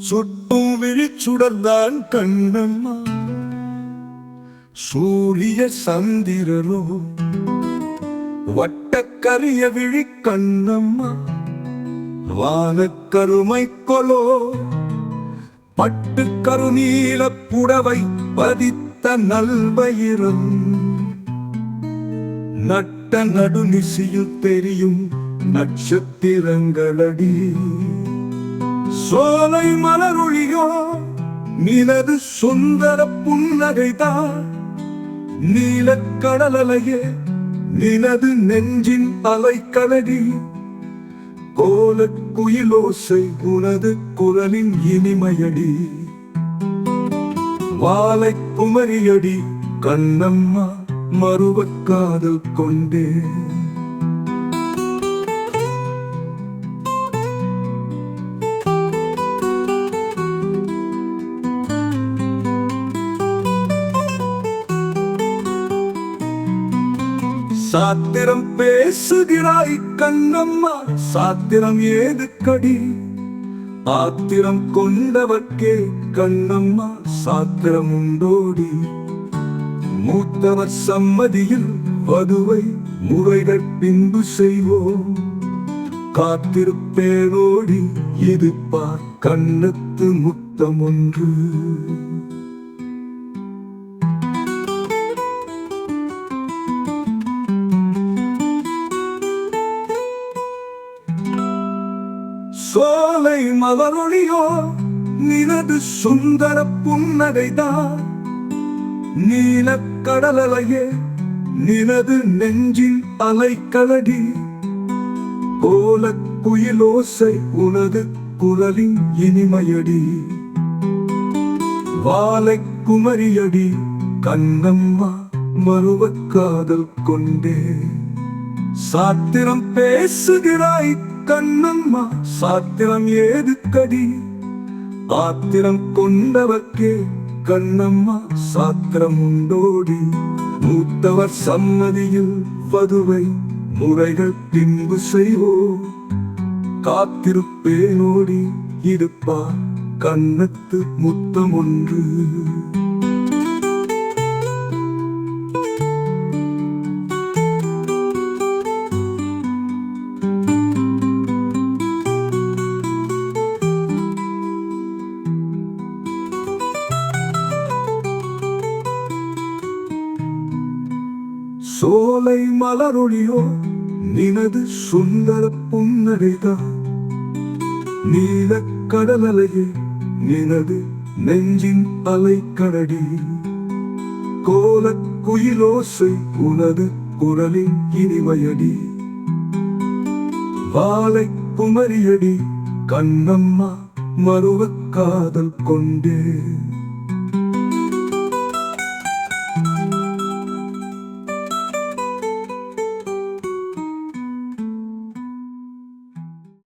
சுட்டும் விழிச்சுடர்தான் கண்ணம்மா, சூரிய சந்திரரோ வட்டக்கரிய விழி கண்ணம்மா, வானக்கருமை கொலோ பட்டு கருநீல புடவை பதித்த நல்வயிரம், நட்ட நடுநிசியில் தெரியும் நட்சத்திரங்களடி, சோலை மலரொழியோ நினது சுந்தர புன்னகைதான், நீலக்கடலையே நினது நெஞ்சின் அலைக்கலடி, கோலக் குயிலோசை உனது குரலின் இனிமையடி, வாலைக் குமரியடி கண்ணம்மா, மறுவக் காதல் கொண்டே. சாத்திரம் பேசுகிறாய் கண்ணம்மா, சாத்திரம் ஏதுக்கடி, ஆத்திரம் கொண்டவர்க்கே கண்ணம்மா சாத்திரம் உண்டோடி, மூத்தவர் சம்மதியில் வதுவை முறைகள் பின்பு செய்வோம், காத்திருப்பேனோடி இது பார் கண்ணத்து முத்தம் ஒன்று. சோலை மலரொழியோ நினது சுந்தர புன்னகைதான், நீலக்கடலையே நினது நெஞ்சின் அலைக்கலடி, கோலக் குயிலோசை உனது குரலின் இனிமையடி, வாலைக் குமரியடி கண்ணம்மா, மறுவக் காதல் கொண்டே. சாத்திரம் பேசுகிறாய் கண்ணம்மா, சாத்திரம் ஏதுக்கடி, ஆத்திரம் கொண்டவர்க்கே கண்ணம்மா சாத்திரம் உண்டோடி, மூத்தவர் சம்மதியில் வதுவை முறைகள் பின்பு செய்வோம், காத்திருப்பேனோடி இருப்பார் கண்ணத்து முத்தம் ஒன்று. சோலை மலரொழியோ நினது சுந்தர புன்னகைதான், நீலக்கடலையே நினது நெஞ்சின் அலைக்கடடி, கோலக் குயிலோசை உனது குரலின் இனிமையடி, வாலைக் குமரியடி கண்ணம்மா, மறுவக் காதல் கொண்டே.